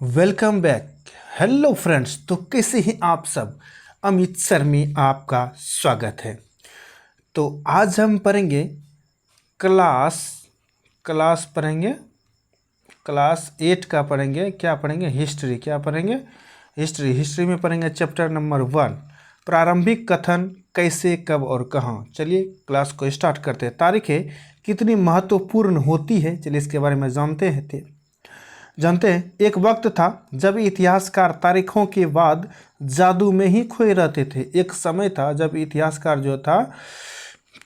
Welcome back. Hello friends, तो कैसे हैं आप सब। अमित सर में आपका स्वागत है। तो आज हम पढ़ेंगे क्लास क्लास पढ़ेंगे क्लास 8 का पढ़ेंगे। क्या पढ़ेंगे? हिस्ट्री। क्या पढ़ेंगे? हिस्ट्री में पढ़ेंगे चैप्टर नंबर 1, प्रारंभिक कथन, कैसे, कब और कहाँ। चलिए क्लास को स्टार्ट करते हैं। तारीखें कितनी महत्वपूर्ण होती है, चलिए इसके बारे में जानते हैं। एक वक्त था जब इतिहासकार तारीखों के बाद जादू में ही खोए रहते थे। एक समय था जब इतिहासकार जो था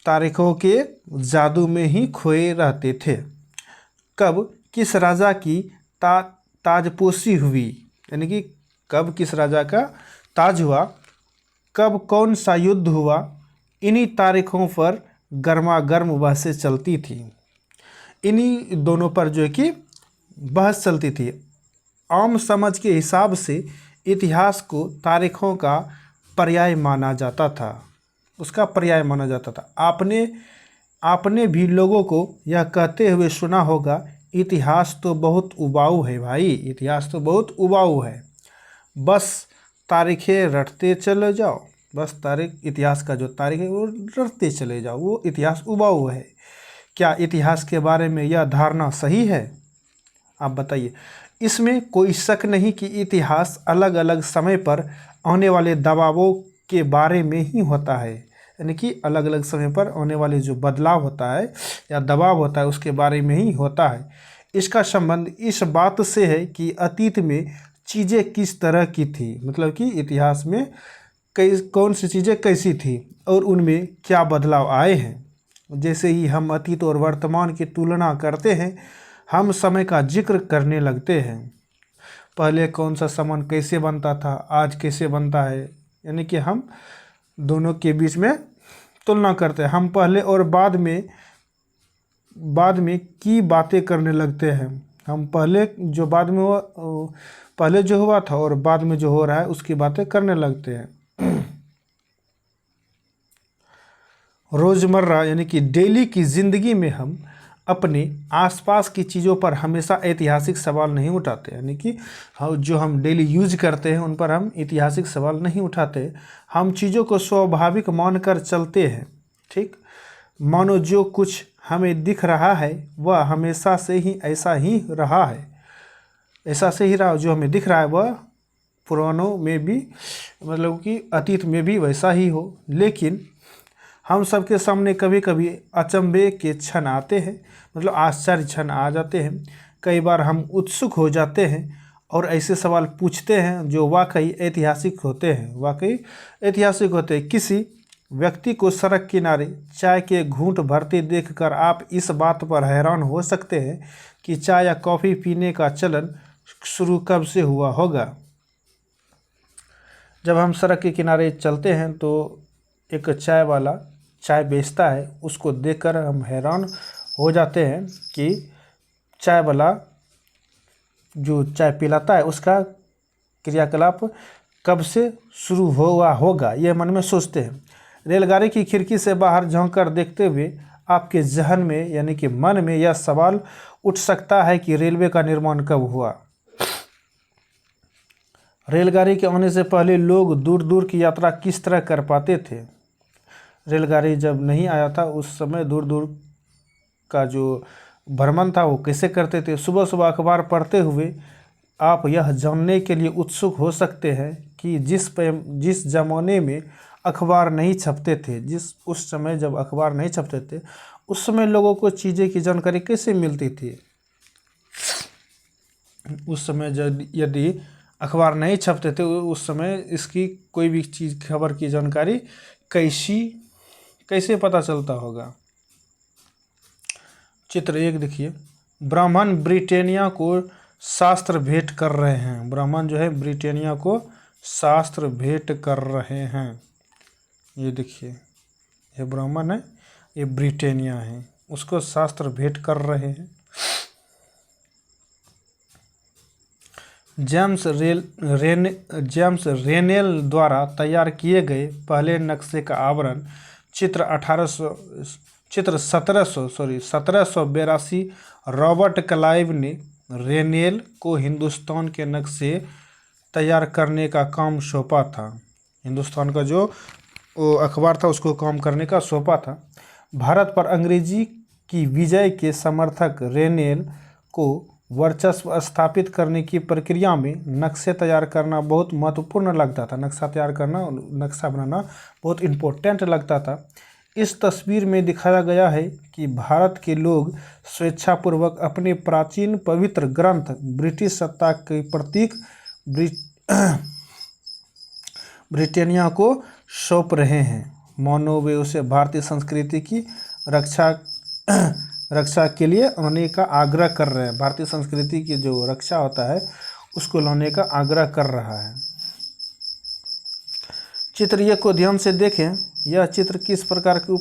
तारीखों के जादू में ही खोए रहते थे। कब किस राजा की ताजपोशी हुई, यानी कि कब किस राजा का ताज हुआ, कब कौन सा युद्ध हुआ, इन्हीं तारीखों पर गर्मा गर्म बहसें चलती थी। इन्हीं दोनों पर जो है कि बहस चलती थी। आम समझ के हिसाब से इतिहास को तारीखों का पर्याय माना जाता था, उसका पर्याय माना जाता था। आपने भी लोगों को यह कहते हुए सुना होगा, इतिहास तो बहुत उबाऊ है भाई, इतिहास तो बहुत उबाऊ है, बस तारीखें रटते चले जाओ। बस इतिहास का जो तारीख है वो रटते चले जाओ, वो इतिहास उबाऊ है। क्या इतिहास के बारे में यह धारणा सही है? आप बताइए। इसमें कोई शक नहीं कि इतिहास अलग अलग समय पर आने वाले दबावों के बारे में ही होता है, यानी कि अलग अलग समय पर आने वाले जो बदलाव होता है या दबाव होता है उसके बारे में ही होता है। इसका संबंध इस बात से है कि अतीत में चीज़ें किस तरह की थी, मतलब कि इतिहास में कौन सी चीज़ें कैसी थी और उनमें क्या बदलाव आए हैं। जैसे ही हम अतीत और वर्तमान की तुलना करते हैं, हम समय का जिक्र करने लगते हैं। पहले कौन सा सामान कैसे बनता था, आज कैसे बनता है, यानी कि हम दोनों के बीच में तुलना करते हैं। हम पहले और बाद में की बातें करने लगते हैं। हम पहले जो हुआ था और बाद में जो हो रहा है उसकी बातें करने लगते हैं। रोज़मर्रा यानी कि डेली की ज़िंदगी में हम अपने आसपास की चीज़ों पर हमेशा ऐतिहासिक सवाल नहीं उठाते, यानी कि जो हम डेली यूज करते हैं उन पर हम ऐतिहासिक सवाल नहीं उठाते। हम चीज़ों को स्वाभाविक मानकर चलते हैं। ठीक, मानो जो कुछ हमें दिख रहा है वह हमेशा से ही ऐसा ही रहा है, ऐसा से ही रहा। जो हमें दिख रहा है वह पुरानों में भी, मतलब कि अतीत में भी वैसा ही हो। लेकिन हम सबके सामने कभी कभी अचंभे के क्षण आते हैं, मतलब आश्चर्य क्षण आ जाते हैं। कई बार हम उत्सुक हो जाते हैं और ऐसे सवाल पूछते हैं जो वाकई ऐतिहासिक होते हैं। किसी व्यक्ति को सड़क किनारे चाय के घूंट भरते देखकर आप इस बात पर हैरान हो सकते हैं कि चाय या कॉफ़ी पीने का चलन शुरू कब से हुआ होगा। जब हम सड़क के किनारे चलते हैं तो एक चाय वाला चाय बेचता है, उसको देखकर हम हैरान हो जाते हैं कि चाय वाला जो चाय पिलाता है उसका क्रियाकलाप कब से शुरू हुआ होगा, यह मन में सोचते हैं। रेलगाड़ी की खिड़की से बाहर झांककर देखते हुए आपके जहन में, यानी कि मन में, यह सवाल उठ सकता है कि रेलवे का निर्माण कब हुआ। रेलगाड़ी के आने से पहले लोग दूर दूर की यात्रा किस तरह कर पाते थे। रेलगाड़ी जब नहीं आया था उस समय दूर दूर का जो भ्रमण था वो कैसे करते थे। सुबह सुबह अखबार पढ़ते हुए आप यह जानने के लिए उत्सुक हो सकते हैं कि जिस ज़माने में अखबार नहीं छपते थे, उस समय जब अखबार नहीं छपते थे उस समय लोगों को चीज़ें की जानकारी कैसे मिलती थी। उस समय यदि अखबार नहीं छपते थे उस समय इसकी कोई भी चीज़, खबर की जानकारी कैसे पता चलता होगा। चित्र 1 देखिए, ब्राह्मण ब्रिटेनिया को शास्त्र भेंट कर रहे हैं। ब्राह्मण जो है ब्रिटेनिया को शास्त्र भेंट कर रहे हैं। ये देखिए, ये ब्राह्मण है, ये ब्रिटेनिया है, उसको शास्त्र भेंट कर रहे हैं। जेम्स रेनेल द्वारा तैयार किए गए पहले नक्शे का आवरण चित्र 1782 रॉबर्ट क्लाइव ने रेनेल को हिंदुस्तान के नक्शे तैयार करने का काम सौंपा था। हिंदुस्तान का जो वो अखबार था उसको काम करने का सौंपा था। भारत पर अंग्रेजी की विजय के समर्थक रेनेल को वर्चस्व स्थापित करने की प्रक्रिया में नक्शे तैयार करना बहुत महत्वपूर्ण लगता था। नक्शा तैयार करना, नक्शा बनाना बहुत इम्पोर्टेंट लगता था। इस तस्वीर में दिखाया गया है कि भारत के लोग स्वेच्छापूर्वक अपने प्राचीन पवित्र ग्रंथ ब्रिटिश सत्ता के प्रतीक ब्रिटानिया को सौंप रहे हैं। मानो वे उसे भारतीय संस्कृति की रक्षा के लिए लाने का आग्रह कर रहे हैं। भारतीय संस्कृति की जो रक्षा होता है उसको लाने का आग्रह कर रहा है। चित्र को ध्यान से देखें। यह चित्र किस प्रकार के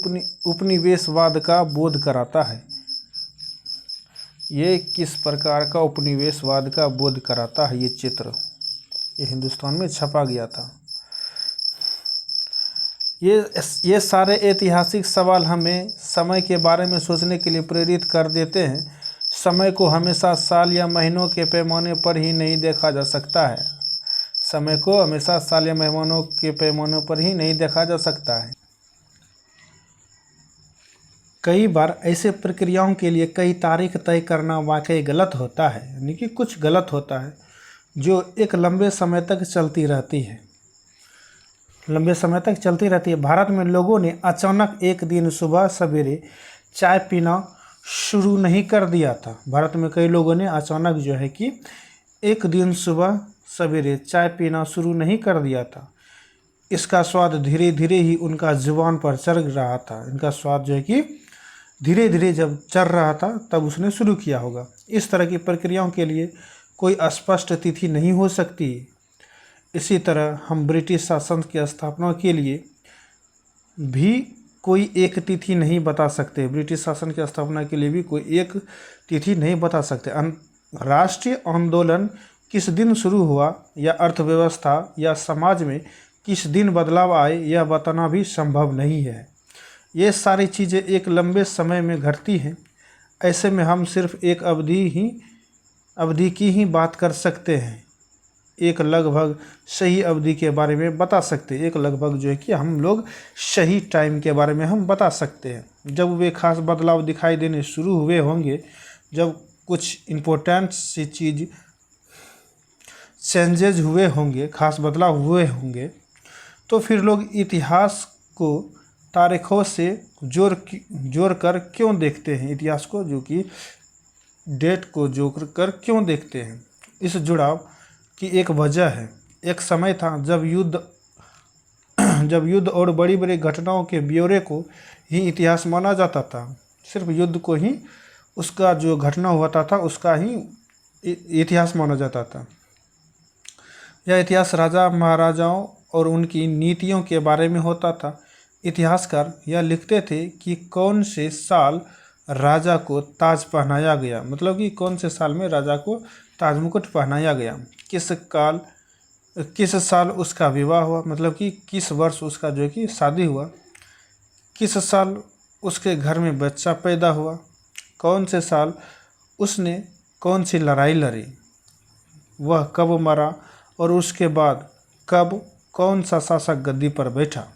उपनिवेशवाद का बोध कराता है। ये किस प्रकार का उपनिवेशवाद का बोध कराता है। ये चित्र ये हिंदुस्तान में छपा गया था। ये सारे ऐतिहासिक सवाल हमें समय के बारे में सोचने के लिए प्रेरित कर देते हैं। समय को हमेशा साल या महीनों के पैमाने पर ही नहीं देखा जा सकता है। समय को हमेशा साल या महीनों के पैमानों पर ही नहीं देखा जा सकता है। कई बार ऐसे प्रक्रियाओं के लिए कई तारीख तय करना वाकई गलत होता है, यानी कि कुछ गलत होता है जो एक लंबे समय तक चलती रहती है। भारत में लोगों ने अचानक एक दिन सुबह सवेरे चाय पीना शुरू नहीं कर दिया था। भारत में कई लोगों ने अचानक जो है कि एक दिन सुबह सवेरे चाय पीना शुरू नहीं कर दिया था। इसका स्वाद धीरे धीरे ही उनका जुबान पर चढ़ रहा था। इनका स्वाद जो है कि धीरे धीरे जब चढ़ रहा था तब उसने शुरू किया होगा। इस तरह की प्रक्रियाओं के लिए कोई स्पष्ट तिथि नहीं हो सकती। इसी तरह हम ब्रिटिश शासन की स्थापना के लिए भी कोई एक तिथि नहीं बता सकते। ब्रिटिश शासन की स्थापना के लिए भी कोई एक तिथि नहीं बता सकते। राष्ट्रीय आंदोलन किस दिन शुरू हुआ या अर्थव्यवस्था या समाज में किस दिन बदलाव आए यह बताना भी संभव नहीं है। ये सारी चीज़ें एक लंबे समय में घटती हैं। ऐसे में हम सिर्फ एक अवधि की ही बात कर सकते हैं। एक लगभग सही अवधि के बारे में बता सकते हैं। एक लगभग जो है कि हम लोग सही टाइम के बारे में हम बता सकते हैं। जब वे खास बदलाव दिखाई देने शुरू हुए होंगे, जब कुछ इम्पोर्टेंट सी चीज़ चेंजेज हुए होंगे, खास बदलाव हुए होंगे, तो फिर लोग इतिहास को तारीखों से जोड़ कर क्यों देखते हैं। इतिहास को जो कि डेट को जोड़ कर क्यों देखते हैं। इस जुड़ाव की एक वजह है। एक समय था जब युद्ध और बड़ी बड़ी घटनाओं के ब्यौरे को ही इतिहास माना जाता था। सिर्फ युद्ध को ही उसका जो घटना हुआ था उसका ही इतिहास माना जाता था। यह इतिहास राजा महाराजाओं और उनकी नीतियों के बारे में होता था। इतिहासकार यह लिखते थे कि कौन से साल राजा को ताज पहनाया गया, मतलब कि कौन से साल में राजा को ताज मुकुट पहनाया गया, किस साल उसका विवाह हुआ, मतलब कि किस वर्ष उसका जो है कि शादी हुआ, किस साल उसके घर में बच्चा पैदा हुआ, कौन से साल उसने कौन सी लड़ाई लड़ी, वह कब मरा और उसके बाद कब कौन सा शासक गद्दी पर बैठा।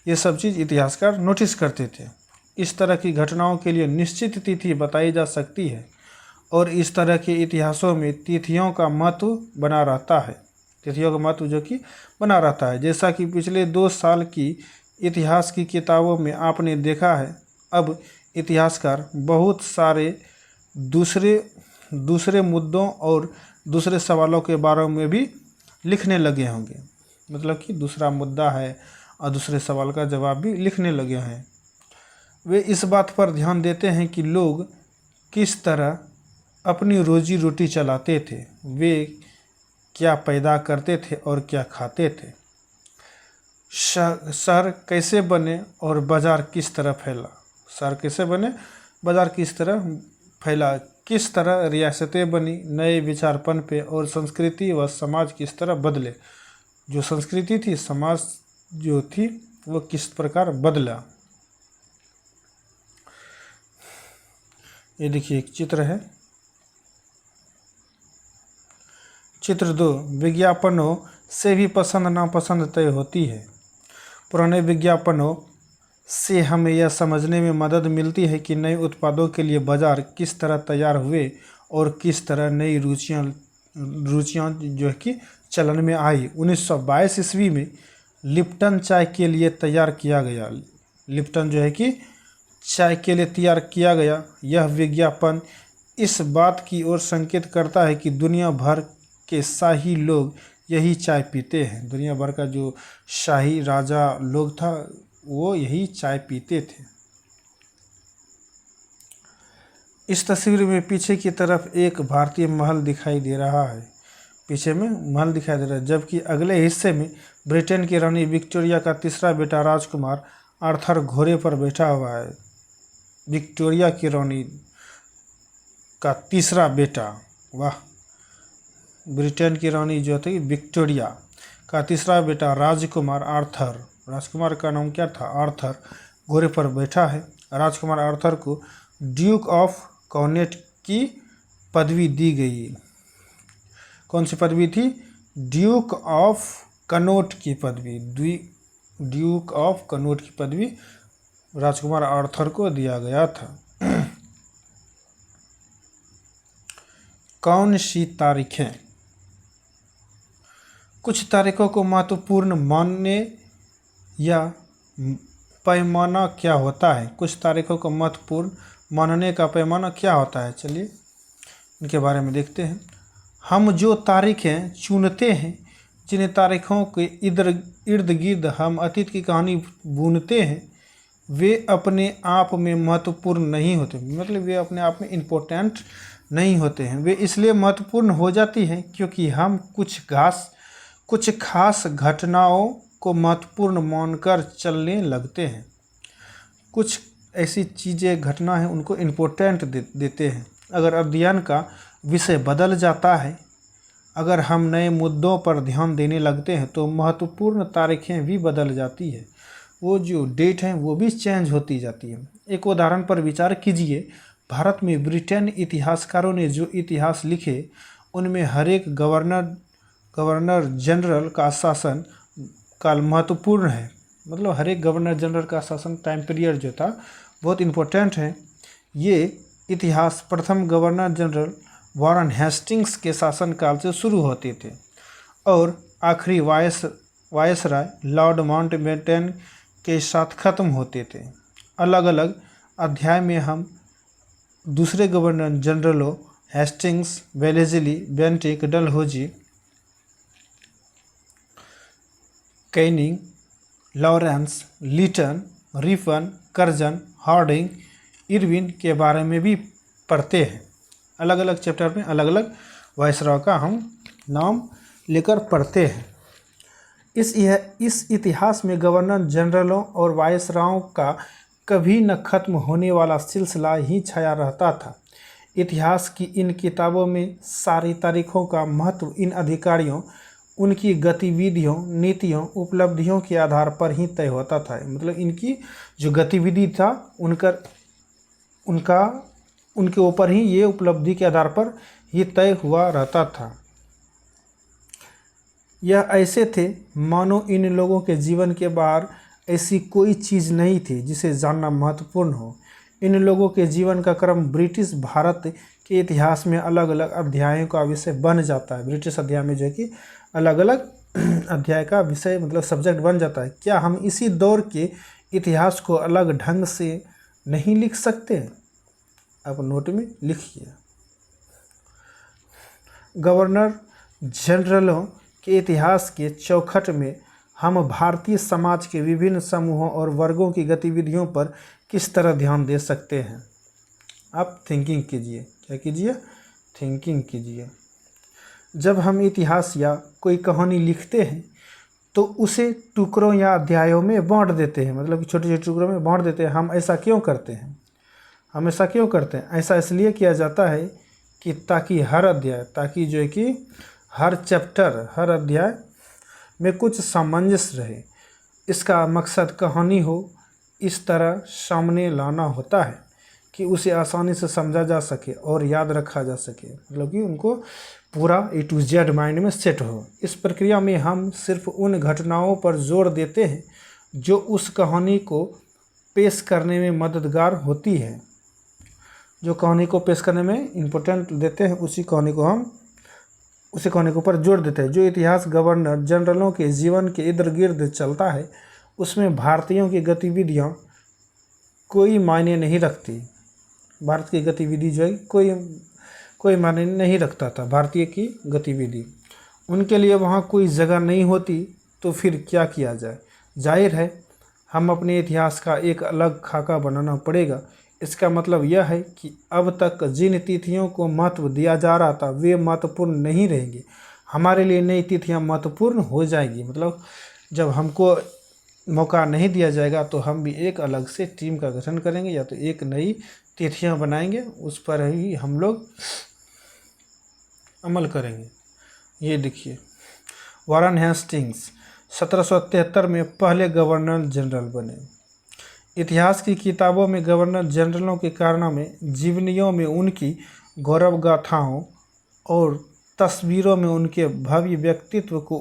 ये सब चीज़ इतिहासकार नोटिस करते थे। इस तरह की घटनाओं के लिए निश्चित तिथि बताई जा सकती है और इस तरह के इतिहासों में तिथियों का महत्व बना रहता है। तिथियों का महत्व जो कि बना रहता है। जैसा कि पिछले 2 साल की इतिहास की किताबों में आपने देखा है, अब इतिहासकार बहुत सारे दूसरे मुद्दों और दूसरे सवालों के बारे में भी लिखने लगे होंगे। मतलब कि दूसरा मुद्दा है और दूसरे सवाल का जवाब भी लिखने लगे हैं। वे इस बात पर ध्यान देते हैं कि लोग किस तरह अपनी रोजी रोटी चलाते थे, वे क्या पैदा करते थे और क्या खाते थे, शहर कैसे बने और बाज़ार किस तरह फैला, शहर कैसे बने, बाज़ार किस तरह फैला, किस तरह रियासतें बनी, नए विचार पनपे और संस्कृति व समाज किस तरह बदले। जो संस्कृति थी, समाज जो थी, वो किस प्रकार बदला। ये देखिए एक चित्र है। चित्र 2, विज्ञापनों से भी पसंद नापसंद तय होती है। पुराने विज्ञापनों से हमें यह समझने में मदद मिलती है कि नए उत्पादों के लिए बाजार किस तरह तैयार हुए और किस तरह नई रुचियाँ जो है कि चलन में आई। 1922 ईस्वी में लिप्टन चाय के लिए तैयार किया गया। लिप्टन जो है कि चाय के लिए तैयार किया गया। यह विज्ञापन इस बात की ओर संकेत करता है कि दुनिया भर के शाही लोग यही चाय पीते हैं। दुनिया भर का जो शाही राजा लोग था वो यही चाय पीते थे। इस तस्वीर में पीछे की तरफ एक भारतीय महल दिखाई दे रहा है। पीछे में महल दिखाई दे रहा है, जबकि अगले हिस्से में ब्रिटेन की रानी विक्टोरिया का तीसरा बेटा राजकुमार आर्थर घोड़े पर बैठा हुआ है। विक्टोरिया की रानी का तीसरा बेटा, वाह, ब्रिटेन की रानी जो थी विक्टोरिया का तीसरा बेटा राजकुमार आर्थर, राजकुमार का नाम क्या था, आर्थर, घोड़े पर बैठा है। राजकुमार आर्थर को ड्यूक ऑफ कॉर्नेट की पदवी दी गई। कौन सी पदवी थी? ड्यूक ऑफ कनोट की पदवी, ड्यूक ऑफ कनोट की पदवी राजकुमार आर्थर को दिया गया था। कौन सी तारीखें? कुछ तारीखों को महत्वपूर्ण मानने या पैमाना क्या होता है? कुछ तारीखों को महत्वपूर्ण मानने का पैमाना क्या होता है? चलिए इनके बारे में देखते हैं। हम जो तारीखें चुनते हैं, जिन तारीखों के इर्द गिर्द हम अतीत की कहानी बुनते हैं, वे अपने आप में महत्वपूर्ण नहीं होते। मतलब वे अपने आप में इम्पोर्टेंट नहीं होते हैं। वे इसलिए महत्वपूर्ण हो जाती हैं क्योंकि हम कुछ खास घटनाओं को महत्वपूर्ण मानकर चलने लगते हैं। कुछ ऐसी चीज़ें, घटना है, उनको इम्पोर्टेंट देते हैं। अगर अध्ययन का विषय बदल जाता है, अगर हम नए मुद्दों पर ध्यान देने लगते हैं, तो महत्वपूर्ण तारीखें भी बदल जाती है। वो जो डेट है वो भी चेंज होती जाती है। एक उदाहरण पर विचार कीजिए। भारत में ब्रिटेन इतिहासकारों ने जो इतिहास लिखे, उनमें हर एक गवर्नर जनरल का शासन काल महत्वपूर्ण है। मतलब हर एक गवर्नर जनरल का शासन टाइम पीरियड जो था बहुत इम्पोर्टेंट है। ये इतिहास प्रथम गवर्नर जनरल वॉरेन हेस्टिंग्स के शासनकाल से शुरू होते थे और आखिरी वायसराय लॉर्ड माउंटबेटन के साथ ख़त्म होते थे। अलग अलग अध्याय में हम दूसरे गवर्नर जनरलों Hastings, Wellesley, Bentinck, Dalhousie, Canning, Lawrence, Lytton, Ripon, Curzon, Hardinge, Irwin के बारे में भी पढ़ते हैं। अलग अलग चैप्टर में अलग अलग वायसराय का हम नाम लेकर पढ़ते हैं। इस इतिहास में गवर्नर जनरलों और वायसरायों का कभी न खत्म होने वाला सिलसिला ही छाया रहता था। इतिहास की इन किताबों में सारी तारीखों का महत्व इन अधिकारियों, उनकी गतिविधियों, नीतियों, उपलब्धियों के आधार पर ही तय होता था। मतलब इनकी जो गतिविधि था उनके ऊपर ही ये उपलब्धि के आधार पर ये तय हुआ रहता था। यह ऐसे थे मानो इन लोगों के जीवन के बाहर ऐसी कोई चीज़ नहीं थी जिसे जानना महत्वपूर्ण हो। इन लोगों के जीवन का क्रम ब्रिटिश भारत के इतिहास में अलग अलग अध्यायों का विषय बन जाता है। ब्रिटिश अध्याय में जो है कि अलग अलग अध्याय का विषय मतलब सब्जेक्ट बन जाता है। क्या हम इसी दौर के इतिहास को अलग ढंग से नहीं लिख सकते? आप नोट में लिखिए। गवर्नर जनरलों के इतिहास के चौखट में हम भारतीय समाज के विभिन्न समूहों और वर्गों की गतिविधियों पर किस तरह ध्यान दे सकते हैं? आप थिंकिंग कीजिए। क्या कीजिए? थिंकिंग कीजिए। जब हम इतिहास या कोई कहानी लिखते हैं तो उसे टुकड़ों या अध्यायों में बांट देते हैं। मतलब छोटे छोटे टुकड़ों में बांट देते हैं। हम ऐसा क्यों करते हैं? ऐसा इसलिए किया जाता है कि ताकि जो है कि हर चैप्टर, हर अध्याय में कुछ सामंजस्य रहे। इसका मकसद कहानी हो इस तरह सामने लाना होता है कि उसे आसानी से समझा जा सके और याद रखा जा सके, मतलब कि उनको पूरा A to Z माइंड में सेट हो। इस प्रक्रिया में हम सिर्फ उन घटनाओं पर जोर देते हैं जो उस कहानी को पेश करने में मददगार होती है। जो कहानी को पेश करने में इम्पोर्टेंट देते हैं उसी कहानी के ऊपर जोर देते हैं। जो इतिहास गवर्नर जनरलों के जीवन के इर्द गिर्द चलता है उसमें भारतीयों की गतिविधियाँ कोई मायने नहीं रखती। भारत की गतिविधि जो है कोई मायने नहीं रखता था। भारतीय की गतिविधि उनके लिए वहाँ कोई जगह नहीं होती, तो फिर क्या किया जाए। जाहिर है हम अपने इतिहास का एक अलग खाका बनाना पड़ेगा। इसका मतलब यह है कि अब तक जिन तिथियों को महत्व दिया जा रहा था वे महत्वपूर्ण नहीं रहेंगे। हमारे लिए नई तिथियां महत्वपूर्ण हो जाएगी। मतलब जब हमको मौका नहीं दिया जाएगा तो हम भी एक अलग से टीम का गठन करेंगे या तो एक नई तिथियां बनाएंगे, उस पर ही हम लोग अमल करेंगे। ये देखिए, वारन हेस्टिंग्स 1773 में पहले गवर्नर जनरल बने। इतिहास की किताबों में गवर्नर जनरलों के कारनामे, जीवनियों में उनकी गौरव गाथाओं और तस्वीरों में उनके भव्य व्यक्तित्व को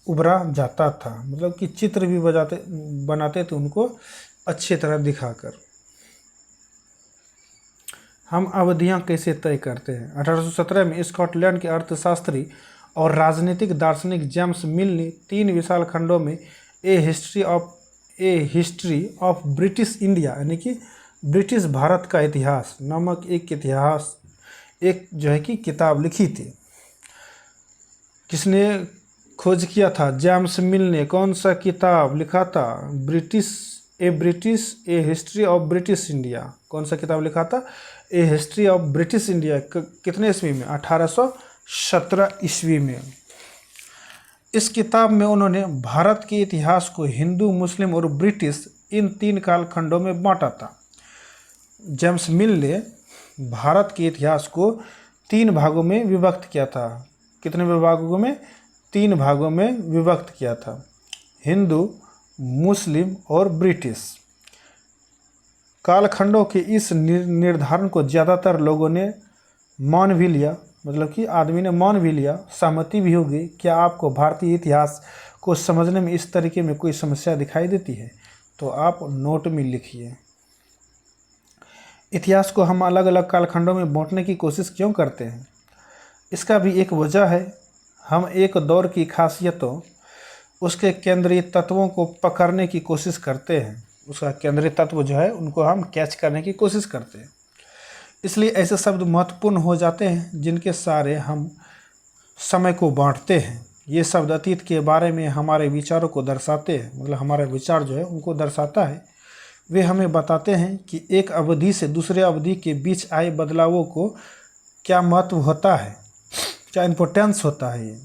उभरा जाता था। मतलब कि चित्र भी बनाते थे उनको अच्छी तरह दिखाकर। हम अवधियां कैसे तय करते हैं। 1817 में स्कॉटलैंड के अर्थशास्त्री और राजनीतिक दार्शनिक जेम्स मिल ने 3 विशाल खंडों में ए हिस्ट्री ऑफ ब्रिटिश इंडिया यानी कि ब्रिटिश भारत का इतिहास नामक एक जो है कि किताब लिखी थी। किसने खोज किया था? जेम्स मिल ने। कौन सा किताब लिखा था? ए हिस्ट्री ऑफ ब्रिटिश इंडिया। कौन सा किताब लिखा था? ए हिस्ट्री ऑफ ब्रिटिश इंडिया। कितने ईस्वी में? 1817 ईस्वी में। इस किताब में उन्होंने भारत के इतिहास को हिंदू, मुस्लिम और ब्रिटिश इन 3 कालखंडों में बांटा था। जेम्स मिल ने भारत के इतिहास को 3 भागों में विभक्त किया था। कितने भागों में? 3 भागों में विभक्त किया था, हिंदू, मुस्लिम और ब्रिटिश। कालखंडों के इस निर्धारण को ज़्यादातर लोगों ने मान भी लिया, मतलब कि आदमी ने मान भी लिया, सहमति भी होगी। क्या आपको भारतीय इतिहास को समझने में इस तरीके में कोई समस्या दिखाई देती है तो आप नोट में लिखिए। इतिहास को हम अलग अलग कालखंडों में बांटने की कोशिश क्यों करते हैं? इसका भी एक वजह है। हम एक दौर की खासियतों, उसके केंद्रीय तत्वों को पकड़ने की कोशिश करते हैं। उसका केंद्रीय तत्व जो है उनको हम कैच करने की कोशिश करते हैं। इसलिए ऐसे शब्द महत्वपूर्ण हो जाते हैं जिनके सारे हम समय को बांटते हैं। ये शब्द अतीत के बारे में हमारे विचारों को दर्शाते हैं, मतलब हमारे विचार जो है उनको दर्शाता है। वे हमें बताते हैं कि एक अवधि से दूसरे अवधि के बीच आए बदलावों को क्या महत्व होता है, क्या इम्पोर्टेंस होता है। ये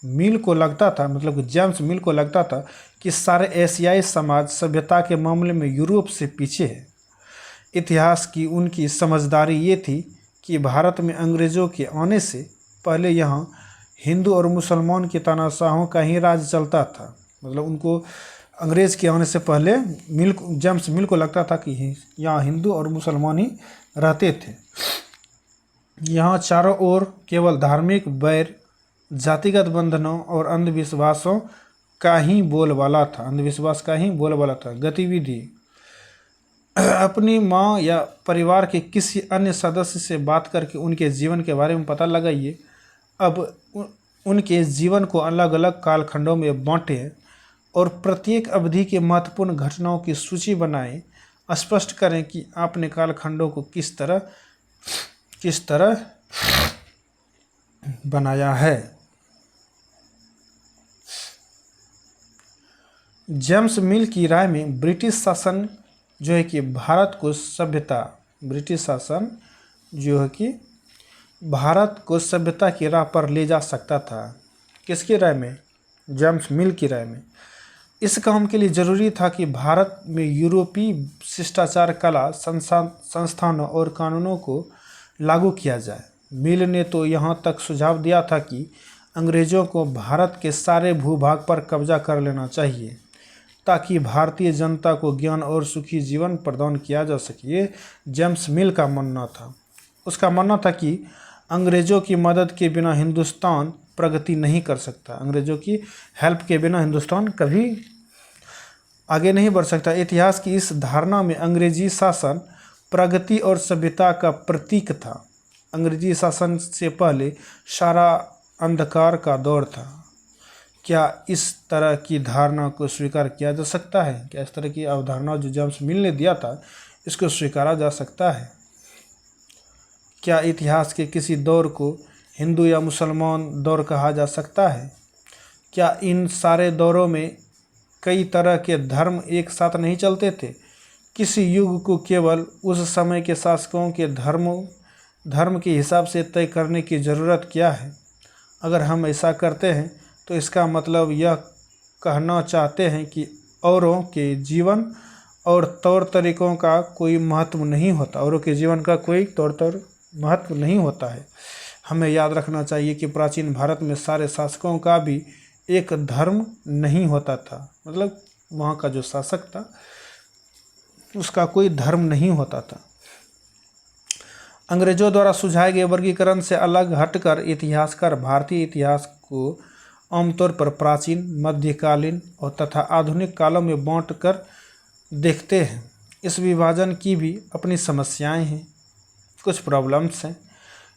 मिल को लगता था, मतलब जेम्स मिल को लगता था कि सारे एशियाई समाज सभ्यता के मामले में यूरोप से पीछे है। इतिहास की उनकी समझदारी ये थी कि भारत में अंग्रेज़ों के आने से पहले यहाँ हिंदू और मुसलमान की तानाशाहों का ही राज चलता था। मतलब उनको अंग्रेज़ के आने से पहले जेम्स मिल को लगता था कि यहाँ हिंदू और मुसलमान ही रहते थे। यहाँ चारों ओर केवल धार्मिक बैर, जातिगत बंधनों और अंधविश्वासों का ही बोलबाला था। अंधविश्वास का ही बोलबाला था। गतिविधि, अपनी माँ या परिवार के किसी अन्य सदस्य से बात करके उनके जीवन के बारे में पता लगाइए। अब उनके जीवन को अलग अलग कालखंडों में बांटें और प्रत्येक अवधि के महत्वपूर्ण घटनाओं की सूची बनाएं। स्पष्ट करें कि आपने कालखंडों को किस तरह बनाया है। जेम्स मिल की राय में ब्रिटिश शासन जो है कि भारत को सभ्यता की राह पर ले जा सकता था। किसकी राय में? जेम्स मिल की राय में। इस काम के लिए जरूरी था कि भारत में यूरोपीय शिष्टाचार, कला, संस्थानों और कानूनों को लागू किया जाए। मिल ने तो यहाँ तक सुझाव दिया था कि अंग्रेज़ों को भारत के सारे भूभाग पर कब्जा कर लेना चाहिए ताकि भारतीय जनता को ज्ञान और सुखी जीवन प्रदान किया जा सके। ये जेम्स मिल का मानना था। उसका मानना था कि अंग्रेज़ों की मदद के बिना हिंदुस्तान प्रगति नहीं कर सकता। अंग्रेज़ों की हेल्प के बिना हिंदुस्तान कभी आगे नहीं बढ़ सकता। इतिहास की इस धारणा में अंग्रेजी शासन प्रगति और सभ्यता का प्रतीक था। अंग्रेजी शासन से पहले सारा अंधकार का दौर था। क्या इस तरह की धारणा को स्वीकार किया जा सकता है? क्या इस तरह की अवधारणा जो जेम्स मिल ने दिया था, इसको स्वीकारा जा सकता है? क्या इतिहास के किसी दौर को हिंदू या मुसलमान दौर कहा जा सकता है? क्या इन सारे दौरों में कई तरह के धर्म एक साथ नहीं चलते थे? किसी युग को केवल उस समय के शासकों के धर्म के हिसाब से तय करने की ज़रूरत क्या है? अगर हम ऐसा करते हैं तो इसका मतलब यह कहना चाहते हैं कि औरों के जीवन और तौर तरीकों का कोई महत्व नहीं होता। औरों के जीवन का कोई महत्व नहीं होता है। हमें याद रखना चाहिए कि प्राचीन भारत में सारे शासकों का भी एक धर्म नहीं होता था। मतलब वहाँ का जो शासक था उसका कोई धर्म नहीं होता था। अंग्रेजों द्वारा सुझाए गए वर्गीकरण से अलग हटकर इतिहासकार भारतीय इतिहास को आमतौर पर प्राचीन, मध्यकालीन और तथा आधुनिक कालों में बांट कर देखते हैं। इस विभाजन की भी अपनी समस्याएं हैं, कुछ प्रॉब्लम्स हैं।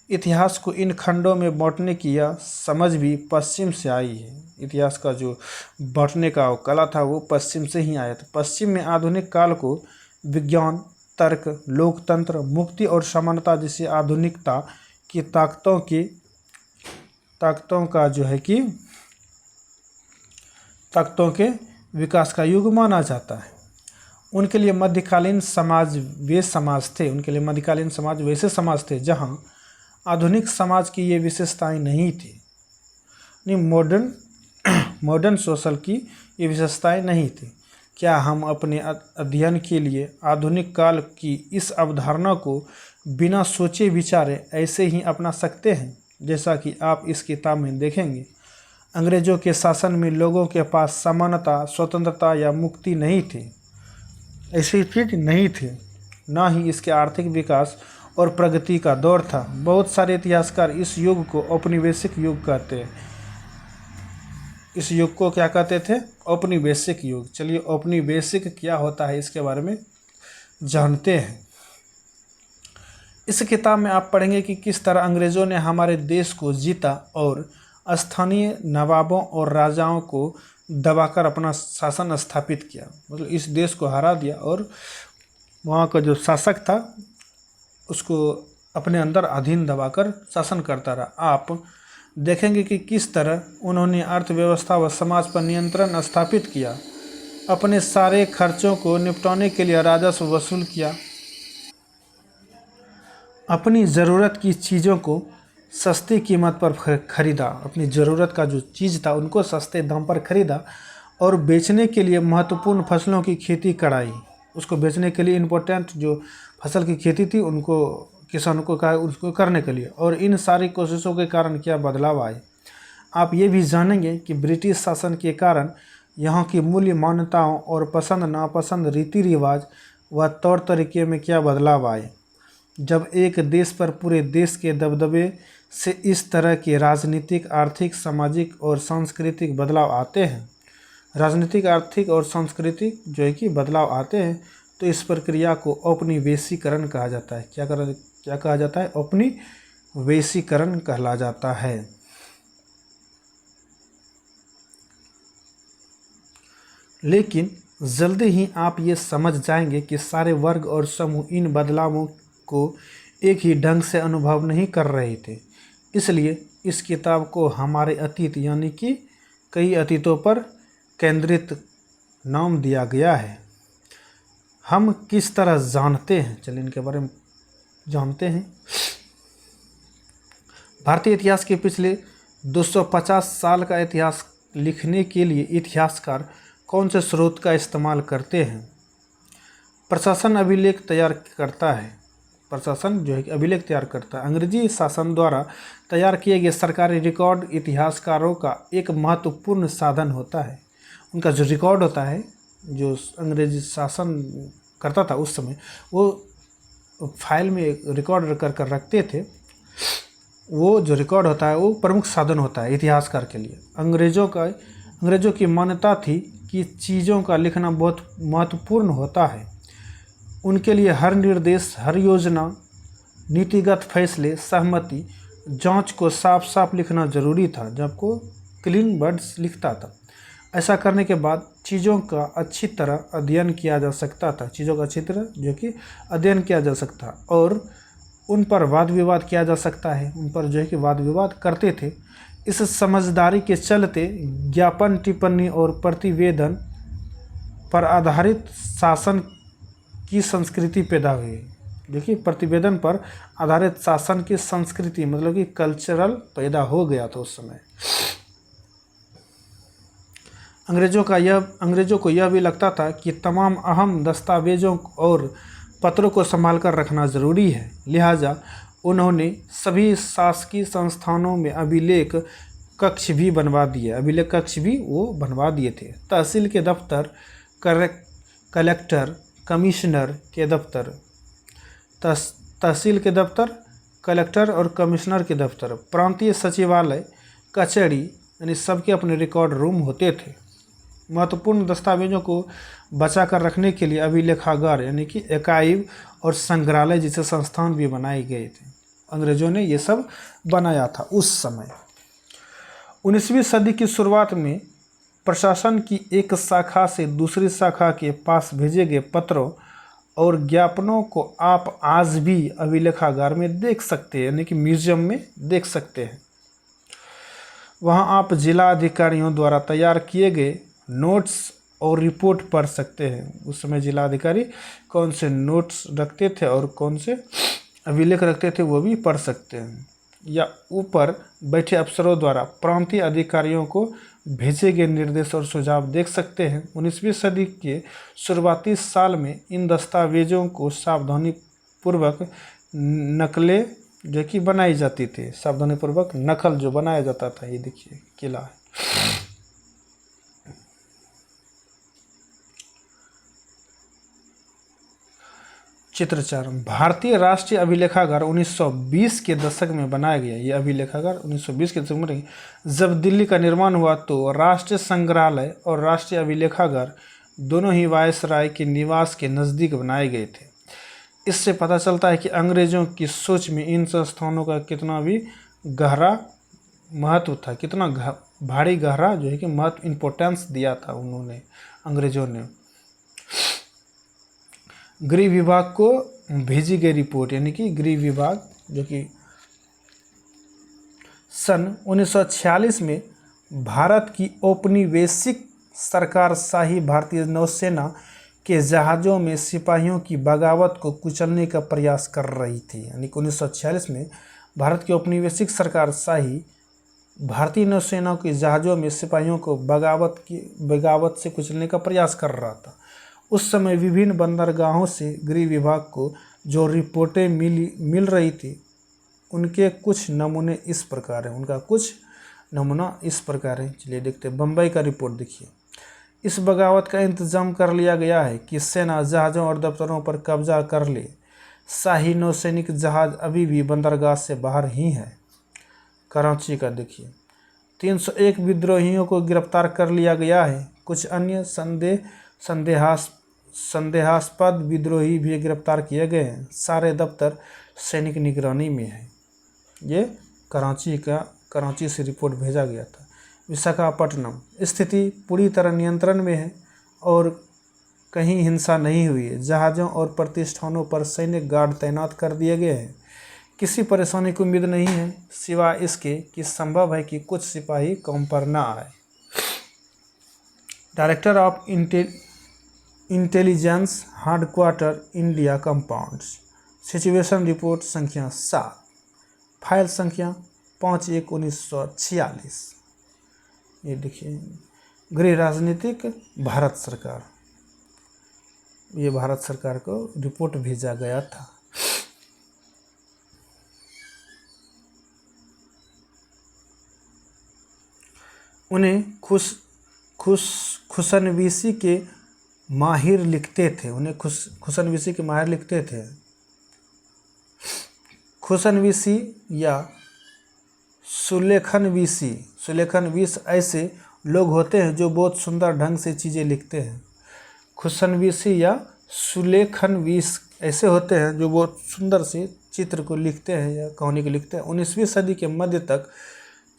इतिहास को इन खंडों में बांटने की यह समझ भी पश्चिम से आई है। इतिहास का जो बांटने का कला था वो पश्चिम से ही आया था। पश्चिम में आधुनिक काल को विज्ञान, तर्क, लोकतंत्र, मुक्ति और समानता जैसी आधुनिकता की ताकतों के विकास का युग माना जाता है। उनके लिए मध्यकालीन समाज वैसे समाज थे जहाँ आधुनिक समाज की ये विशेषताएं नहीं थी। मॉडर्न सोशल की ये विशेषताएं नहीं थी। क्या हम अपने अध्ययन के लिए आधुनिक काल की इस अवधारणा को बिना सोचे विचारे ऐसे ही अपना सकते हैं? जैसा कि आप इस किताब में देखेंगे, अंग्रेजों के शासन में लोगों के पास समानता, स्वतंत्रता या मुक्ति नहीं थी। ऐसी चीज नहीं थी। ना ही इसके आर्थिक विकास और प्रगति का दौर था। बहुत सारे इतिहासकार इस युग को औपनिवेशिक युग कहते हैं। इस युग को क्या कहते थे? औपनिवेशिक युग। चलिए औपनिवेशिक क्या होता है इसके बारे में जानते हैं। इस किताब में आप पढ़ेंगे कि किस तरह अंग्रेज़ों ने हमारे देश को जीता और स्थानीय नवाबों और राजाओं को दबाकर अपना शासन स्थापित किया। मतलब इस देश को हरा दिया और वहाँ का जो शासक था उसको अपने अंदर अधीन दबाकर शासन करता रहा। आप देखेंगे कि किस तरह उन्होंने अर्थव्यवस्था व समाज पर नियंत्रण स्थापित किया, अपने सारे खर्चों को निपटाने के लिए राजस्व वसूल किया, अपनी ज़रूरत की चीज़ों को सस्ती कीमत पर खरीदा, अपनी ज़रूरत का जो चीज़ था उनको सस्ते दाम पर खरीदा और बेचने के लिए महत्वपूर्ण फसलों की खेती कराई। उसको बेचने के लिए इम्पोर्टेंट जो फसल की खेती थी उनको किसानों को कहा उसको करने के लिए। और इन सारी कोशिशों के कारण क्या बदलाव आए, आप ये भी जानेंगे कि ब्रिटिश शासन के कारण यहाँ की मूल्य मान्यताओं और पसंद नापसंद, रीति रिवाज व तौर तरीके में क्या बदलाव आए। जब एक देश पर पूरे देश के दबदबे से इस तरह के राजनीतिक, आर्थिक, सामाजिक और सांस्कृतिक बदलाव आते हैं, राजनीतिक, आर्थिक और सांस्कृतिक जो है कि बदलाव आते हैं, तो इस प्रक्रिया को औपनिवेशीकरण कहा जाता है। क्या कहा जाता है? औपनिवेशीकरण कहला जाता है। लेकिन जल्दी ही आप ये समझ जाएंगे कि सारे वर्ग और समूह इन बदलावों को एक ही ढंग से अनुभव नहीं कर रहे थे। इसलिए इस किताब को हमारे अतीत यानी कि कई अतीतों पर केंद्रित नाम दिया गया है। हम किस तरह जानते हैं, चलिए इनके बारे में जानते हैं। भारतीय इतिहास के पिछले 250 साल का इतिहास लिखने के लिए इतिहासकार कौन से स्रोत का इस्तेमाल करते हैं? प्रशासन अभिलेख तैयार करता है। प्रशासन जो है कि अभिलेख तैयार करता है। अंग्रेजी शासन द्वारा तैयार किए गए सरकारी रिकॉर्ड इतिहासकारों का एक महत्वपूर्ण साधन होता है। उनका जो रिकॉर्ड होता है जो अंग्रेजी शासन करता था उस समय, वो फाइल में रिकॉर्ड कर कर रखते थे। वो जो रिकॉर्ड होता है वो प्रमुख साधन होता है इतिहासकार के लिए। अंग्रेज़ों की मान्यता थी कि चीज़ों का लिखना बहुत महत्वपूर्ण होता है। उनके लिए हर निर्देश, हर योजना, नीतिगत फैसले, सहमति, जांच को साफ साफ लिखना जरूरी था। जब को क्लीन वर्ड्स लिखता था, ऐसा करने के बाद चीज़ों का अच्छी तरह अध्ययन किया जा सकता था। चीज़ों का अच्छी तरह जो कि अध्ययन किया जा सकता और उन पर वाद विवाद किया जा सकता है। उन पर जो है कि वाद विवाद करते थे। इस समझदारी के चलते ज्ञापन, टिप्पणी और प्रतिवेदन पर आधारित शासन की संस्कृति पैदा हुई। देखिए, प्रतिवेदन पर आधारित शासन की संस्कृति मतलब कि कल्चरल पैदा हो गया था उस समय। अंग्रेज़ों को यह भी लगता था कि तमाम अहम दस्तावेज़ों और पत्रों को संभाल कर रखना ज़रूरी है। लिहाजा उन्होंने सभी शासकीय संस्थानों में अभिलेख कक्ष भी बनवा दिए थे। तहसील के दफ्तर, कलेक्टर, कमिश्नर के दफ्तर, तहसील के दफ्तर, कलेक्टर और कमिश्नर के दफ्तर, प्रांतीय सचिवालय, कचहरी, यानी सबके अपने रिकॉर्ड रूम होते थे। महत्वपूर्ण दस्तावेजों को बचा कर रखने के लिए अभिलेखागार यानी कि आर्काइव और संग्रहालय जैसे संस्थान भी बनाए गए थे। अंग्रेजों ने ये सब बनाया था उस समय। 19वीं सदी की शुरुआत में प्रशासन की एक शाखा से दूसरी शाखा के पास भेजे गए पत्रों और ज्ञापनों को आप आज भी अभिलेखागार में देख सकते हैं, यानी कि म्यूजियम में देख सकते हैं। वहां आप जिला अधिकारियों द्वारा तैयार किए गए नोट्स और रिपोर्ट पढ़ सकते हैं। उस समय जिला अधिकारी कौन से नोट्स रखते थे और कौन से अभिलेख रखते थे वो भी पढ़ सकते हैं। या ऊपर बैठे अफसरों द्वारा प्रांतीय अधिकारियों को भेजे गए निर्देश और सुझाव देख सकते हैं। 19वीं सदी के शुरुआती साल में इन दस्तावेजों को सावधानीपूर्वक नकलें जो कि बनाई जाती थी। सावधानीपूर्वक नकल जो बनाया जाता था, ये देखिए किला है। चित्रचारण भारतीय राष्ट्रीय अभिलेखागार 1920 के दशक में बनाया गया। ये अभिलेखागार 1920 के दशक में, जब दिल्ली का निर्माण हुआ तो राष्ट्रीय संग्रहालय और राष्ट्रीय अभिलेखागार दोनों ही वायसराय के निवास के नज़दीक बनाए गए थे। इससे पता चलता है कि अंग्रेज़ों की सोच में इन संस्थानों का कितना भी गहरा महत्व था, कितना भारी गहरा जो है कि महत्व, इम्पोर्टेंस दिया था उन्होंने, अंग्रेज़ों ने। गृह विभाग को भेजी गई रिपोर्ट, यानी कि गृह विभाग जो कि सन 1946 में भारत की औपनिवेशिक सरकार शाही भारतीय नौसेना के जहाज़ों में सिपाहियों की बगावत को कुचलने का प्रयास कर रही थी। यानी कि 1946 में भारत की औपनिवेशिक सरकार शाही भारतीय नौसेना के जहाज़ों में सिपाहियों को बगावत से कुचलने का प्रयास कर रहा था। उस समय विभिन्न बंदरगाहों से गृह विभाग को जो रिपोर्टें मिल रही थी, उनके कुछ नमूने इस प्रकार हैं। चलिए देखते हैं। बम्बई का रिपोर्ट देखिए। इस बगावत का इंतजाम कर लिया गया है कि सेना जहाज़ों और दफ्तरों पर कब्जा कर ले। शाही नौसैनिक जहाज़ अभी भी बंदरगाह से बाहर ही हैं। कराची का देखिए। 301 विद्रोहियों को गिरफ्तार कर लिया गया है। कुछ अन्य संदेहास्पद विद्रोही भी गिरफ्तार किए गए हैं। सारे दफ्तर सैनिक निगरानी में है। ये कराची से रिपोर्ट भेजा गया था। विशाखापट्टनम, स्थिति पूरी तरह नियंत्रण में है और कहीं हिंसा नहीं हुई है। जहाज़ों और प्रतिष्ठानों पर सैन्य गार्ड तैनात कर दिए गए हैं। किसी परेशानी की उम्मीद नहीं है, सिवाय इसके कि संभव है कि कुछ सिपाही काम पर न आए। Director of intelligence, headquarter, India compounds, situation report संख्या 7, फाइल संख्या 5/1/1946। ये देखिए। गृह राजनीतिक, भारत सरकार, ये भारत सरकार को रिपोर्ट भेजा गया था। उन्हें खुशनवीसी के माहिर लिखते थे, उन्हें खुशनवीसी के माहिर लिखते थे। खुशनवीसी या सुलेखनवीसी, सुलेखनवीस ऐसे लोग होते हैं जो बहुत सुंदर ढंग से चीज़ें लिखते हैं। खुशनवीसी या सुलेखनवीस ऐसे होते हैं जो बहुत सुंदर से चित्र को लिखते हैं या कहानी को लिखते हैं। 19वीं सदी के मध्य तक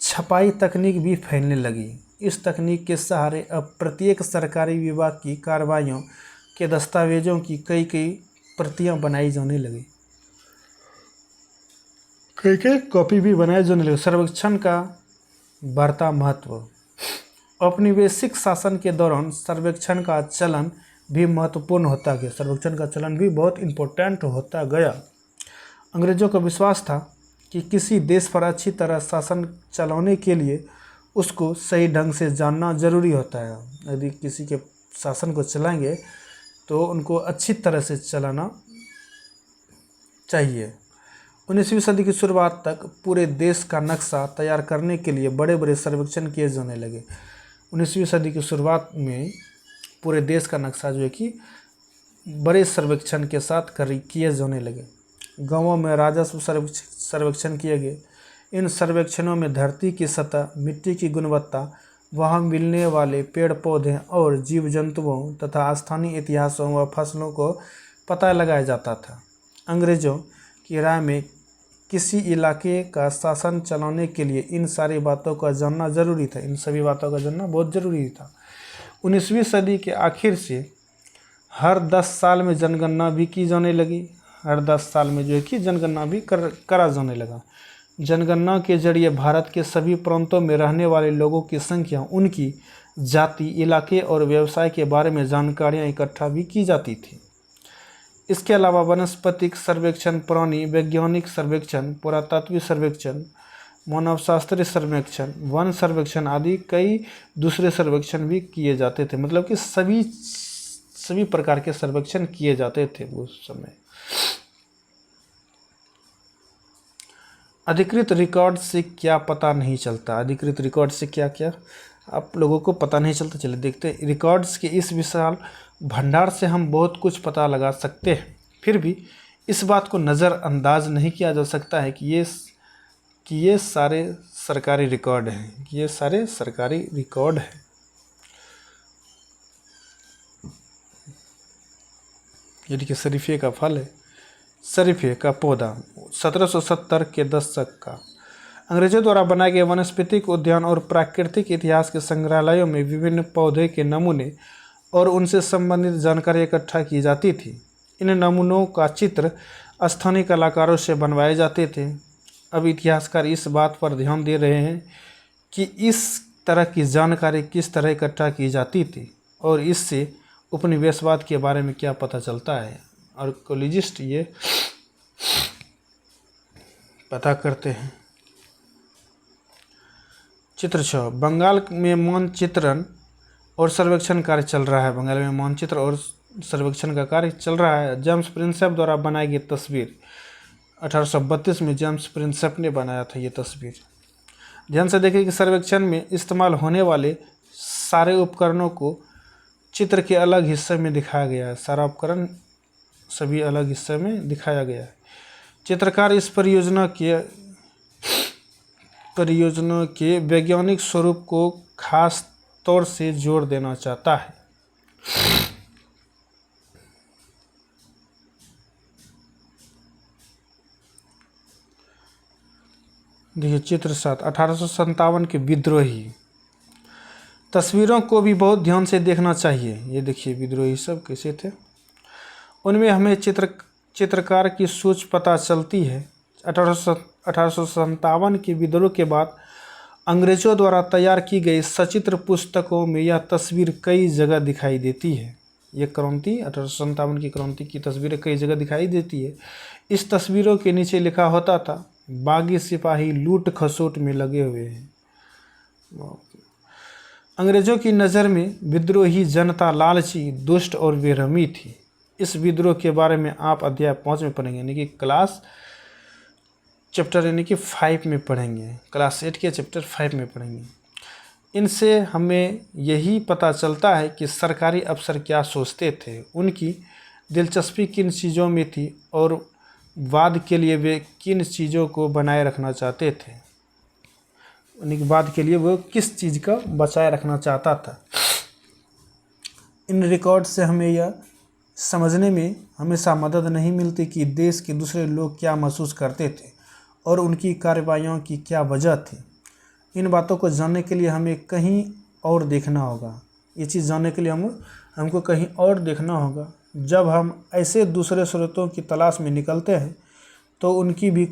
छपाई तकनीक भी फैलने लगी। इस तकनीक के सहारे अब प्रत्येक सरकारी विभाग की कार्रवाइयों के दस्तावेजों की कई कई प्रतियां बनाई जाने लगी, कई कई कॉपी भी बनाए जाने लगे। सर्वेक्षण का बढ़ता महत्व। औपनिवेशिक शासन के दौरान सर्वेक्षण का चलन भी महत्वपूर्ण होता गया। सर्वेक्षण का चलन भी बहुत इम्पोर्टेंट होता गया। अंग्रेजों का विश्वास था कि किसी देश पर अच्छी तरह शासन चलाने के लिए उसको सही ढंग से जानना जरूरी होता है। यदि किसी के शासन को चलाएंगे तो उनको अच्छी तरह से चलाना चाहिए। 19वीं सदी की शुरुआत तक पूरे देश का नक्शा तैयार करने के लिए बड़े बड़े सर्वेक्षण किए जाने लगे। 19वीं सदी की शुरुआत में पूरे देश का नक्शा जो है कि बड़े सर्वेक्षण के साथ किए जाने लगे। गांवों में राजस्व सर्वेक्षण किए गए। इन सर्वेक्षणों में धरती की सतह, मिट्टी की गुणवत्ता, वहां मिलने वाले पेड़ पौधे और जीव जंतुओं तथा स्थानीय इतिहासों व फसलों को पता लगाया जाता था। अंग्रेजों की राय में किसी इलाके का शासन चलाने के लिए इन सारी बातों का जानना जरूरी था। इन सभी बातों का जानना बहुत ज़रूरी था। 19वीं सदी के आखिर से हर 10 साल में जनगणना भी की जाने लगी। हर 10 साल में जो है कि जनगणना भी करा जाने लगा। जनगणना के जरिए भारत के सभी प्रांतों में रहने वाले लोगों की संख्या, उनकी जाति, इलाके और व्यवसाय के बारे में जानकारियाँ इकट्ठा भी की जाती थी। इसके अलावा वनस्पतिक सर्वेक्षण, प्राणी वैज्ञानिक सर्वेक्षण, पुरातात्विक सर्वेक्षण, मानवशास्त्रीय सर्वेक्षण, वन सर्वेक्षण आदि कई दूसरे सर्वेक्षण भी किए जाते थे। मतलब कि सभी प्रकार के सर्वेक्षण किए जाते थे उस समय। अधिकृत रिकॉर्ड से क्या पता नहीं चलता? अधिकृत रिकॉर्ड से क्या क्या आप लोगों को पता नहीं चलता? चलिए देखते हैं। रिकॉर्ड्स के इस विशाल भंडार से हम बहुत कुछ पता लगा सकते हैं, फिर भी इस बात को नज़रअंदाज नहीं किया जा सकता है कि ये सारे सरकारी रिकॉर्ड हैं, कि ये सारे सरकारी रिकॉर्ड हैं। ये देखिए शरीफे का फल है, शरीफे का पौधा 1770 के दशक का। अंग्रेजों द्वारा बनाए गए वनस्पतिक उद्यान और प्राकृतिक इतिहास के संग्रहालयों में विभिन्न पौधे के नमूने और उनसे संबंधित जानकारी इकट्ठा की जाती थी। इन नमूनों का चित्र स्थानीय कलाकारों से बनवाए जाते थे। अब इतिहासकार इस बात पर ध्यान दे रहे हैं कि इस तरह की जानकारी किस तरह इकट्ठा की जाती थी और इससे उपनिवेशवाद के बारे में क्या पता चलता है। आर्कियोलॉजिस्ट ये पता करते हैं। चित्र 6, बंगाल में मानचित्रण और सर्वेक्षण कार्य चल रहा है। बंगाल में मानचित्र और सर्वेक्षण का कार्य चल रहा है। जेम्स प्रिंसेप द्वारा बनाई गई तस्वीर 1832 में जेम्स प्रिंसेप ने बनाया था ये तस्वीर। ध्यान से देखिए कि सर्वेक्षण में इस्तेमाल होने वाले सारे उपकरणों को चित्र के अलग हिस्से में दिखाया गया है। सारा उपकरण सभी अलग हिस्से में दिखाया गया है। चित्रकार इस परियोजना के वैज्ञानिक स्वरूप को खास तौर से जोर देना चाहता है। देखिए चित्र 7, 1857 के विद्रोही। तस्वीरों को भी बहुत ध्यान से देखना चाहिए। ये देखिए विद्रोही सब कैसे थे, उनमें हमें चित्रकार की सोच पता चलती है। 1857 के विद्रोह के बाद अंग्रेजों द्वारा तैयार की गई सचित्र पुस्तकों में यह तस्वीर कई जगह दिखाई देती है। ये क्रांति 1857 की क्रांति की तस्वीरें कई जगह दिखाई देती है। इस तस्वीरों के नीचे लिखा होता था, बागी सिपाही लूट खसोट में लगे हुए हैं। अंग्रेजों की नज़र में विद्रोही जनता लालची, दुष्ट और बेरहमी थी। इस विद्रोह के बारे में आप अध्याय 5 में पढ़ेंगे, यानी कि क्लास चैप्टर यानी कि 5 में पढ़ेंगे। क्लास 8 के चैप्टर 5 में पढ़ेंगे। इनसे हमें यही पता चलता है कि सरकारी अफसर क्या सोचते थे, उनकी दिलचस्पी किन चीज़ों में थी और वाद के लिए वे किन चीज़ों को बनाए रखना चाहते थे, उनके बाद के लिए वो किस चीज़ का बचाए रखना चाहता था। इन रिकॉर्ड से हमें यह समझने में हमेशा मदद नहीं मिलती कि देश के दूसरे लोग क्या महसूस करते थे और उनकी कार्रवाइयों की क्या वजह थी। इन बातों को जानने के लिए हमें कहीं और देखना होगा। ये चीज़ जानने के लिए हमको कहीं और देखना होगा। जब हम ऐसे दूसरे स्रोतों की तलाश में निकलते हैं तो उनकी भी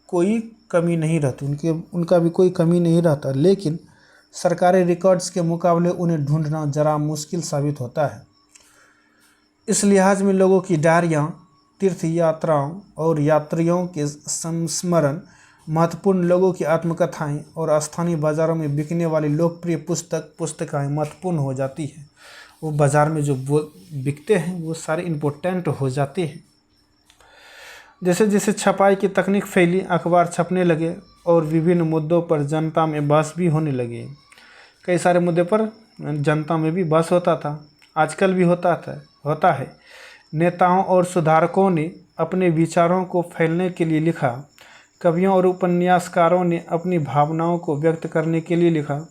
कोई कमी नहीं रहती, उनका भी कोई कमी नहीं रहता, लेकिन सरकारी रिकॉर्ड्स के मुकाबले उन्हें ढूंढना ज़रा मुश्किल साबित होता है। इस लिहाज में लोगों की डायरियाँ, तीर्थ यात्राओं और यात्रियों के संस्मरण, महत्वपूर्ण लोगों की आत्मकथाएं और स्थानीय बाज़ारों में बिकने वाली लोकप्रिय पुस्तकें महत्वपूर्ण हो जाती हैं। वो बाज़ार में जो वो बिकते हैं वो सारे इम्पोर्टेंट हो जाते हैं। जैसे जैसे छपाई की तकनीक फैली, अखबार छपने लगे और विभिन्न मुद्दों पर जनता में बहस भी होने लगी। कई सारे मुद्दे पर जनता में भी बहस होता था, आजकल भी होता है। नेताओं और सुधारकों ने अपने विचारों को फैलने के लिए लिखा, कवियों और उपन्यासकारों ने अपनी भावनाओं को व्यक्त करने के लिए लिखा,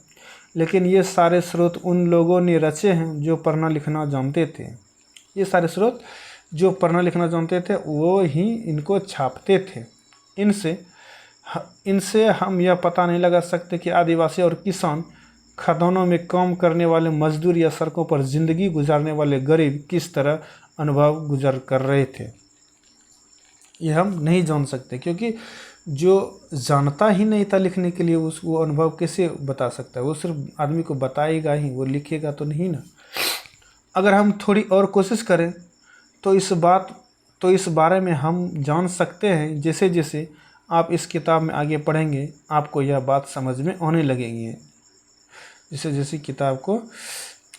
लेकिन ये सारे स्रोत उन लोगों ने रचे हैं जो पढ़ना लिखना जानते थे। ये सारे स्रोत जो पढ़ना लिखना जानते थे वो ही इनको छापते थे। इनसे हम यह पता नहीं लगा सकते कि आदिवासी और किसान, खदानों में काम करने वाले मजदूर या सड़कों पर ज़िंदगी गुजारने वाले गरीब किस तरह अनुभव गुजर कर रहे थे। ये हम नहीं जान सकते, क्योंकि जो जानता ही नहीं था लिखने के लिए वो अनुभव कैसे बता सकता है। वो सिर्फ आदमी को बताएगा ही, वो लिखेगा तो नहीं ना। अगर हम थोड़ी और कोशिश करें तो इस बारे में हम जान सकते हैं। जैसे जैसे आप इस किताब में आगे पढ़ेंगे आपको यह बात समझ में आने लगेगी। जैसे जैसे किताब को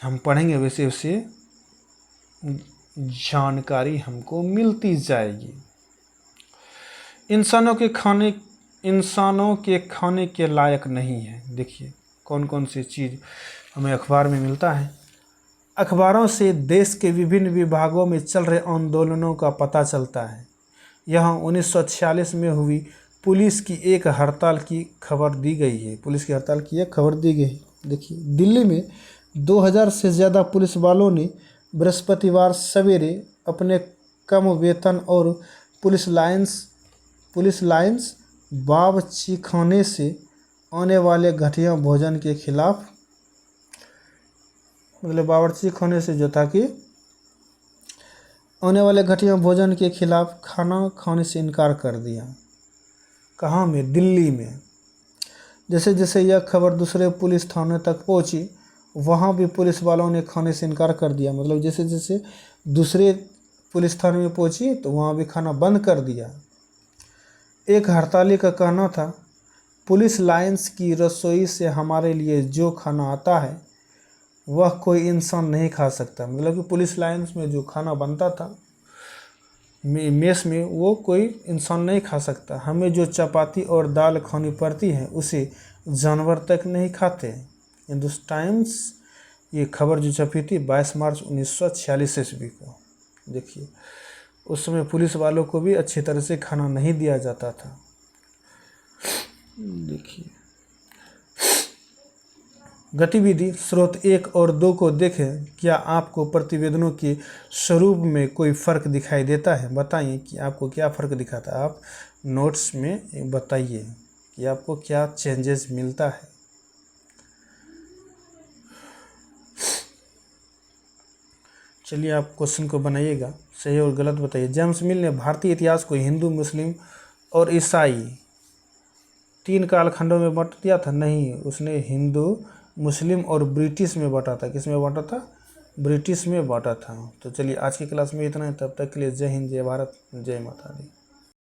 हम पढ़ेंगे वैसे वैसे जानकारी हमको मिलती जाएगी। इंसानों के खाने के लायक नहीं है। देखिए कौन कौन सी चीज़ हमें अखबार में मिलता है। अखबारों से देश के विभिन्न विभागों में चल रहे आंदोलनों का पता चलता है। यहाँ 1946 में हुई पुलिस की एक हड़ताल की खबर दी गई है। पुलिस की हड़ताल की एक खबर दी गई। देखिए दिल्ली में 2000 से ज़्यादा पुलिस वालों ने बृहस्पतिवार सवेरे अपने कम वेतन और पुलिस लाइन्स बावर्चीखाने से आने वाले घटिया भोजन के खिलाफ, मतलब बावर्चीखाने से जो था कि आने वाले घटिया भोजन के खिलाफ खाना खाने से इनकार कर दिया। कहाँ में? दिल्ली में। जैसे जैसे यह खबर दूसरे पुलिस थाने तक पहुंची, वहाँ भी पुलिस वालों ने खाने से इनकार कर दिया। मतलब जैसे जैसे दूसरे पुलिस थाने में पहुंची तो वहाँ भी खाना बंद कर दिया। एक हड़ताली का कहना था, पुलिस लाइन्स की रसोई से हमारे लिए जो खाना आता है वह कोई इंसान नहीं खा सकता। मतलब कि पुलिस लाइन्स में जो खाना बनता था मेस में, वो कोई इंसान नहीं खा सकता। हमें जो चपाती और दाल खानी पड़ती है उसे जानवर तक नहीं खाते। हिंदुस्तान टाइम्स ये खबर जो छपी थी 22 मार्च 1946 ईस्वी को। देखिए उस समय पुलिस वालों को भी अच्छी तरह से खाना नहीं दिया जाता था। देखिए गतिविधि स्रोत 1 और 2 को देखें। क्या आपको प्रतिवेदनों के स्वरूप में कोई फ़र्क दिखाई देता है? बताइए कि आपको क्या फ़र्क दिखाता है। आप नोट्स में बताइए कि आपको क्या चेंजेस मिलता है। चलिए आप क्वेश्चन को बनाइएगा, सही और गलत बताइए। जेम्स मिल ने भारतीय इतिहास को हिंदू, मुस्लिम और ईसाई 3 कालखंडों में बांट दिया था? नहीं, उसने हिंदू, मुस्लिम और ब्रिटिश में बांटा था। किस में बांटा था? ब्रिटिश में बांटा था। तो चलिए आज की क्लास में इतना है। तब तक के लिए जय हिंद, जय भारत, जय माता दी।